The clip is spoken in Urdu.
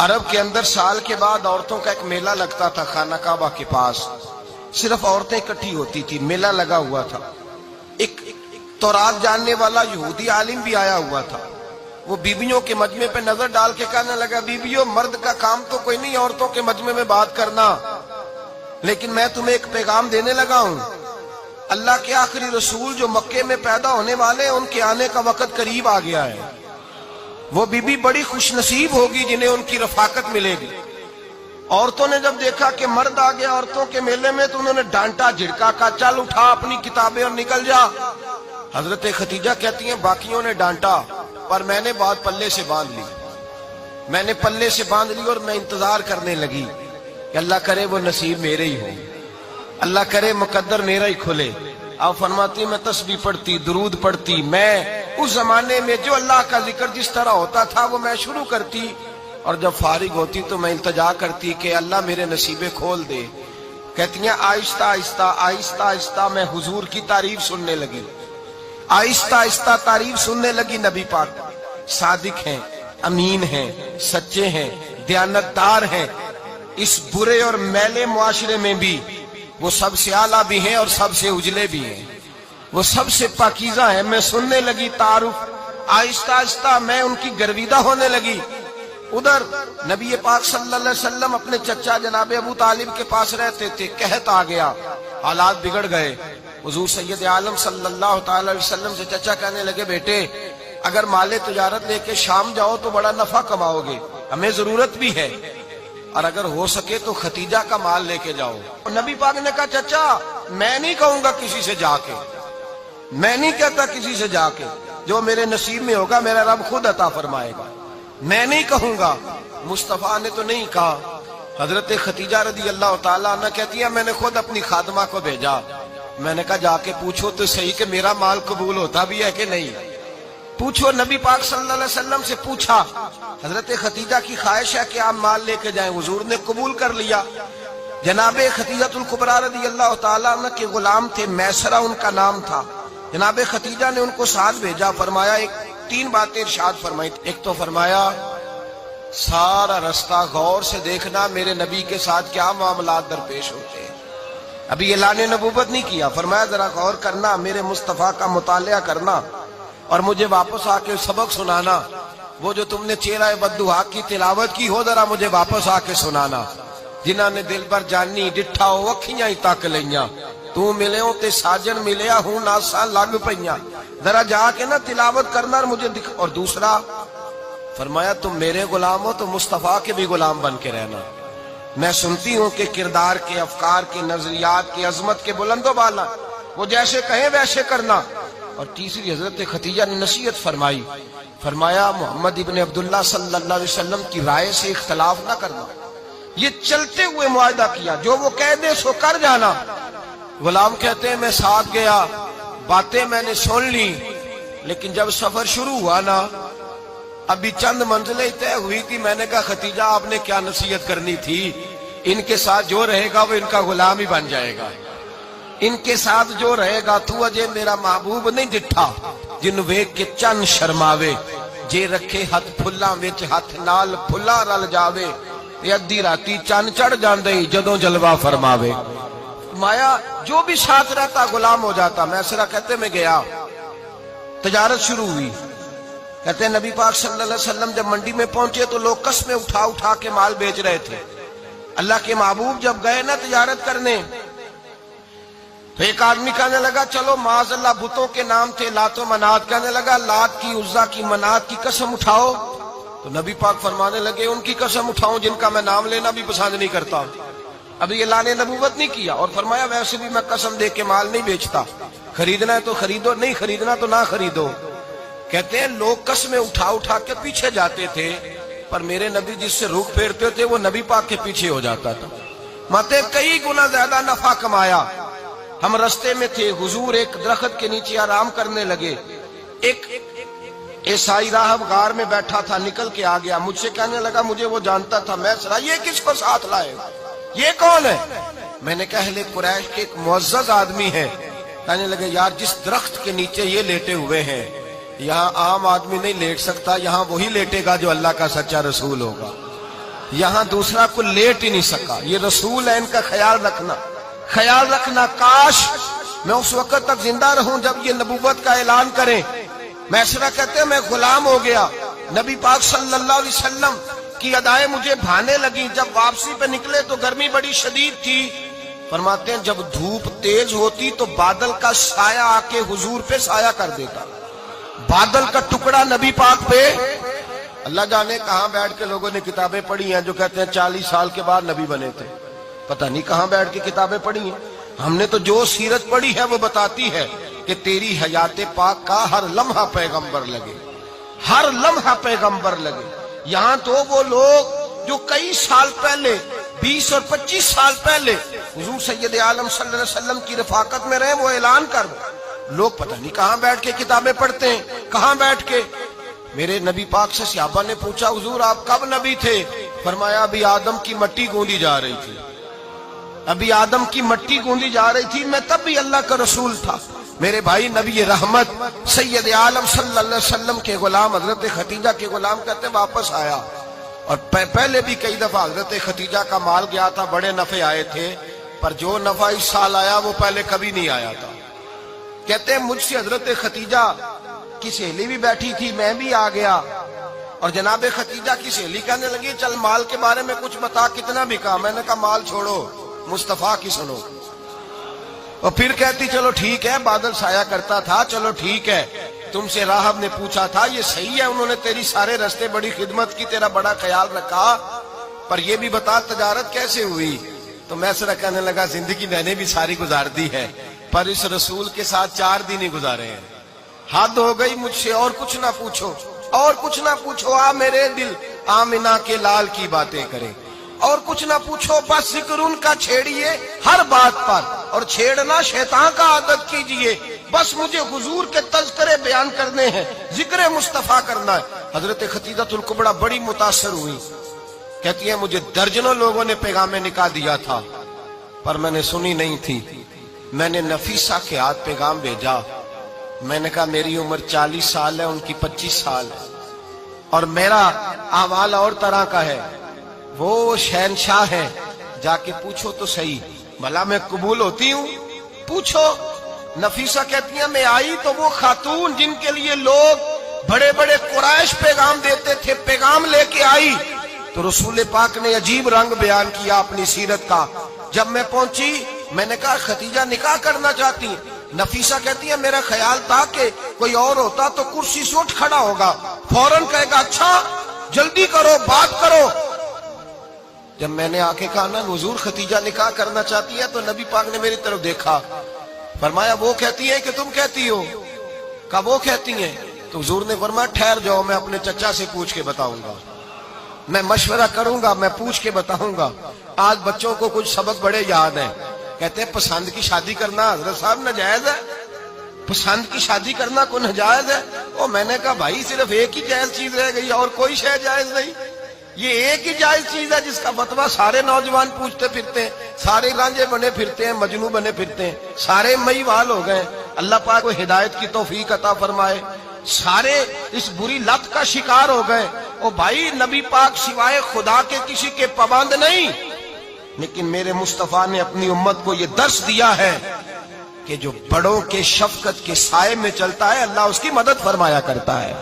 عرب کے اندر سال کے بعد عورتوں کا ایک میلہ لگتا تھا خانہ کعبہ کے پاس، صرف عورتیں اکٹھی ہوتی تھی، میلہ لگا ہوا تھا۔ ایک تورات جاننے والا یہودی عالم بھی آیا ہوا تھا، وہ بیویوں کے مجمع پہ نظر ڈال کے کہنے لگا، بیویوں مرد کا کام تو کوئی نہیں عورتوں کے مجمع میں بات کرنا، لیکن میں تمہیں ایک پیغام دینے لگا ہوں، اللہ کے آخری رسول جو مکے میں پیدا ہونے والے ہیں ان کے آنے کا وقت قریب آ گیا ہے، وہ بی بی بڑی خوش نصیب ہوگی جنہیں ان کی رفاقت ملے گی۔ عورتوں نے جب دیکھا کہ مرد آ گیا عورتوں کے میلے میں تو انہوں نے ڈانٹا جھڑکا، کہا چل اٹھا اپنی کتابیں اور نکل جا۔ حضرت خدیجہ کہتی ہیں باقیوں نے ڈانٹا پر میں نے بات پلے سے باندھ لی، میں نے پلے سے باندھ لی اور میں انتظار کرنے لگی کہ اللہ کرے وہ نصیب میرے ہی ہو، اللہ کرے مقدر میرا ہی کھلے۔ آپ فرماتی میں تسبیح پڑھتی، درود پڑھتی، میں اس زمانے میں جو اللہ کا ذکر جس طرح ہوتا تھا وہ میں شروع کرتی، اور جب فارغ ہوتی تو میں التجا کرتی کہ اللہ میرے نصیبے کھول دے۔ کہتی ہیں آہستہ آہستہ آہستہ آہستہ میں حضور کی تعریف سننے لگی، آہستہ آہستہ تعریف سننے لگی۔ نبی پاک صادق ہیں، امین ہیں، سچے ہیں، دیانتدار ہیں، اس برے اور میلے معاشرے میں بھی وہ سب سے اعلیٰ بھی ہیں اور سب سے اجلے بھی ہیں، وہ سب سے پاکیزہ ہیں۔ میں سننے لگی تعارف، آہستہ آہستہ میں ان کی گرویدہ ہونے لگی۔ ادھر نبی پاک صلی اللہ علیہ وسلم اپنے چچا جناب ابو طالب کے پاس رہتے تھے، قحط آ گیا، حالات بگڑ گئے۔ حضور سید عالم صلی اللہ تعالی علیہ وسلم سے چچا کہنے لگے بیٹے اگر مال تجارت لے کے شام جاؤ تو بڑا نفع کماؤ گے، ہمیں ضرورت بھی ہے، اور اگر ہو سکے تو ختیجہ کا مال لے کے جاؤ۔ نبی پاک نے کہا چچا میں نہیں کہوں گا کسی سے جا کے، میں نہیں کہتا کسی سے جا کے، جو میرے نصیب میں ہوگا میرا رب خود عطا فرمائے گا، میں نہیں کہوں گا۔ مصطفیٰ نے تو نہیں کہا۔ حضرت ختیجہ رضی اللہ تعالیٰ عنہ کہتی ہے میں نے خود اپنی خادمہ کو بھیجا، میں نے کہا جا کے پوچھو تو صحیح کہ میرا مال قبول ہوتا بھی ہے کہ نہیں، پوچھو۔ نبی پاک صلی اللہ علیہ وسلم سے پوچھا، حضرت ختیجہ کی خواہش ہے کہ آپ مال لے کے جائیں، حضور نے قبول کر لیا۔ جناب ختیجہ الکبریٰ رضی اللہ تعالیٰ عنہ کے غلام تھے، میسرہ ان کا نام تھا، جناب ختیجہ نے ان کو ساتھ بھیجا۔ فرمایا تین باتیں ارشاد فرمائی، ایک تو فرمایا سارا رستہ غور سے دیکھنا میرے نبی کے ساتھ کیا معاملات درپیش ہوتے ہیں، ابھی اعلان نبوت نہیں کیا، فرمایا ذرا غور کرنا، میرے مصطفیٰ کا مطالعہ کرنا اور مجھے واپس آ کے سبق سنانا، وہ جو تم نے چہرہ بددعا کی تلاوت کی ہو ذرا مجھے واپس آ کے سنانا۔ جنہ نے دل بر جانی ڈٹھا ہو اکھیاں ہی تک لئیاں، تو ملے ہوں تے ساجن ملیا ہوں ناساں لگ پئیاں، ذرا جا کے نا تلاوت کرنا اور مجھے دکھ۔ اور دوسرا فرمایا تم میرے غلام ہو تو مصطفیٰ کے بھی غلام بن کے رہنا، میں سنتی ہوں کہ کردار کے، افکار کے، نظریات کے، عظمت کے بلند و بالا، وہ جیسے کہیں ویسے کرنا۔ اور تیسری حضرت ختیجہ نے نصیحت فرمائی، فرمایا محمد ابن عبداللہ صلی اللہ علیہ وسلم کی رائے سے اختلاف نہ کرنا، یہ چلتے ہوئے معاہدہ کیا، جو وہ کہہ دے سو کر جانا۔ غلام کہتے ہیں میں ساتھ گیا، باتیں میں نے سن لی، لیکن جب سفر شروع ہوا نا ابھی چند منزلیں طے ہوئی تھی، میں نے کہا ختیجہ آپ نے کیا نصیحت کرنی تھی، ان کے ساتھ جو رہے گا وہ ان کا غلام ہی بن جائے گا، ان کے ساتھ جو رہے گا تو اجے میرا محبوب نہیں ڈٹھا جن ویکھ کے چن شرماوے، جے رکھے ہاتھ پھلاں وچ ہاتھ نال پھلا رل جاوے، تے ادھی راتی چن چڑھ جاندے جدوں جلوہ فرماوے۔ مایا جو بھی ساتھ رہتا غلام ہو جاتا۔ میسرہ کہتے میں گیا، تجارت شروع ہوئی، کہتے ہیں نبی پاک صلی اللہ علیہ وسلم جب منڈی میں پہنچے تو لوگ قسمیں اٹھا اٹھا کے مال بیچ رہے تھے۔ اللہ کے محبوب جب گئے نا تجارت کرنے تو ایک آدمی کہنے لگا چلو معاذ اللہ بتوں کے نام تھے لات و منات، کہنے لگا لات کی، عزا کی، منات کی قسم اٹھاؤ، تو نبی پاک فرمانے لگے ان کی قسم اٹھاؤں جن کا میں نام لینا بھی پسند نہیں کرتا، ابھی اعلان نبوت نہیں کیا۔ اور فرمایا ویسے بھی میں قسم دے کے مال نہیں بیچتا، خریدنا ہے تو خریدو، نہیں خریدنا تو نہ خریدو۔ کہتے ہیں لوگ قسمیں اٹھا اٹھا کے پیچھے جاتے تھے، پر میرے نبی جس سے رخ پھیرتے تھے وہ نبی پاک کے پیچھے ہو جاتا تھا۔ ماتے کئی گنا زیادہ نفع کمایا۔ ہم رستے میں تھے، حضور ایک درخت کے نیچے آرام کرنے لگے، ایک عیسائی راہب غار میں بیٹھا تھا، نکل کے آ گیا، مجھ سے کہنے لگا مجھے وہ جانتا تھا، میں سنا یہ کس کو ساتھ لائے، یہ کون ہے؟ میں نے کہا اہل قریش کے ایک معزز آدمی ہے۔ کہنے لگے یار جس درخت کے نیچے یہ لیٹے ہوئے ہیں یہاں عام آدمی نہیں لیٹ سکتا، یہاں وہی لیٹے گا جو اللہ کا سچا رسول ہوگا۔ یہاں دوسرا کو لیٹ ہی نہیں سکا. یہ رسول ہے، ان کا خیال رکھنا. کاش میں اس وقت تک زندہ رہوں جب یہ نبوت کا اعلان کریں. میسرہ کہتے ہیں میں غلام ہو گیا. نبی پاک صلی اللہ علیہ وسلم کی ادائیں مجھے بھانے لگی. جب واپسی پہ نکلے تو گرمی بڑی شدید تھی. فرماتے ہیں جب دھوپ تیز ہوتی تو بادل کا سایہ آ کے حضور پہ سایہ کر دیتا. بادل کا ٹکڑا نبی پاک پہ. اللہ جانے کہاں بیٹھ کے لوگوں نے کتابیں پڑھی ہیں جو کہتے ہیں 40 سال کے بعد نبی بنے تھے. پتہ نہیں کہاں بیٹھ کے کتابیں پڑھی ہیں. ہم نے تو جو سیرت پڑھی ہے وہ بتاتی ہے کہ تیری حیات پاک کا ہر لمحہ پیغمبر لگے، ہر لمحہ پیغمبر لگے. یہاں تو وہ لوگ جو کئی سال پہلے 20 اور 25 سال پہلے حضور سید عالم صلی اللہ علیہ وسلم کی رفاقت میں رہے، وہ اعلان کر دو. لوگ پتہ نہیں کہاں بیٹھ کے کتابیں پڑھتے ہیں، کہاں بیٹھ کے. میرے نبی پاک سے صحابہ نے پوچھا حضور آپ کب نبی تھے؟ فرمایا ابھی آدم کی مٹی گوندی جا رہی تھی، ابھی آدم کی مٹی گوندی جا رہی تھی، میں تب بھی اللہ کا رسول تھا. میرے بھائی نبی رحمت سید عالم صلی اللہ علیہ وسلم کے غلام حضرت خدیجہ کے غلام کہتے واپس آیا. اور پہلے بھی کئی دفعہ حضرت خدیجہ کا مال گیا تھا، بڑے نفع آئے تھے، پر جو نفع اس سال آیا وہ پہلے کبھی نہیں آیا تھا. کہتے ہیں مجھ سے حضرت خدیجہ کی سہیلی بھی بیٹھی تھی، میں بھی آ گیا. اور جناب خدیجہ کی سہیلی کہنے لگی چل مال کے بارے میں کچھ بتا، کتنا بکا؟ میں نے کہا مال چھوڑو، مصطفیٰ کی سنو. اور پھر کہتی چلو ٹھیک ہے، بادل سایہ کرتا تھا، چلو ٹھیک ہے. تم سے راہب نے پوچھا تھا، یہ صحیح ہے انہوں نے تیری سارے رستے بڑی خدمت کی، تیرا بڑا خیال رکھا، پر یہ بھی بتا تجارت کیسے ہوئی؟ تو میں سر کہنے لگا زندگی میں نے بھی ساری گزار دی ہے، پر اس رسول کے ساتھ 4 دن ہی گزارے ہیں. حد ہو گئی مجھ سے، اور کچھ نہ پوچھو، اور کچھ نہ پوچھو. آ میرے دل آمنہ کے لال کی باتیں کرے، اور کچھ نہ پوچھو، بس ذکر ان کا چھیڑیے ہر بات پر، اور چھیڑنا شیطان کا عادت کیجئے. بس مجھے حضور کے تذکرے بیان کرنے ہیں، ذکر مصطفیٰ کرنا ہے. حضرت خدیجہ الکبریٰ بڑی متاثر ہوئی. کہتی ہیں مجھے درجنوں لوگوں نے پیغام نکاح دیا تھا، پر میں نے سنی نہیں تھی. میں نے نفیسہ کے ہاتھ پیغام بھیجا. میں نے کہا میری عمر 40 سال ہے، ان کی 25 سال ہے، اور میرا اعمال اور طرح کا ہے. وہ شہنشاہ ہے، جا کے پوچھو تو صحیح، بھلا میں قبول ہوتی ہوں؟ پوچھو. نفیسہ کہتی ہیں میں آئی تو وہ خاتون جن کے لیے لوگ بڑے بڑے قریش پیغام دیتے تھے، پیغام لے کے آئی. تو رسول پاک نے عجیب رنگ بیان کیا اپنی سیرت کا. جب میں پہنچی میں نے کہا خدیجہ نکاح کرنا چاہتی ہیں؟ نفیسہ کہتی ہے میرا خیال تھا کہ کوئی اور ہوتا تو کرسی سے اٹھ کھڑا ہوگا، فوراً کہے گا اچھا جلدی کرو بات کرو. جب میں نے آ کے کہا نا حضور خدیجہ نکاح کرنا چاہتی ہے، تو نبی پاک نے میری طرف دیکھا، فرمایا وہ کہتی ہیں کہ تم کہتی ہو؟ کہا وہ کہتی ہیں. تو حضور نے فرمایا ٹھہر جاؤ، میں اپنے چچا سے پوچھ کے بتاؤں گا، میں مشورہ کروں گا، میں پوچھ کے بتاؤں گا. آج بچوں کو کچھ سبق بڑے یاد ہیں. کہتے ہیں پسند کی شادی کرنا حضرت صاحب ناجائز ہے، پسند کی شادی کرنا کوئی ناجائز ہے؟ اور میں نے کہا بھائی صرف ایک ہی جائز چیز رہ گئی، اور کوئی شے جائز نہیں. یہ ایک ہی جائز چیز ہے جس کا فتویٰ سارے نوجوان پوچھتے پھرتے ہیں، سارے رانجے بنے پھرتے ہیں، مجنو بنے پھرتے ہیں، سارے مئی وال ہو گئے. اللہ پاک کو ہدایت کی توفیق عطا فرمائے. سارے اس بری لت کا شکار ہو گئے. او بھائی نبی پاک سوائے خدا کے کسی کے پابند نہیں، لیکن میرے مصطفیٰ نے اپنی امت کو یہ درس دیا ہے کہ جو بڑوں کے شفقت کے سائے میں چلتا ہے اللہ اس کی مدد فرمایا کرتا ہے.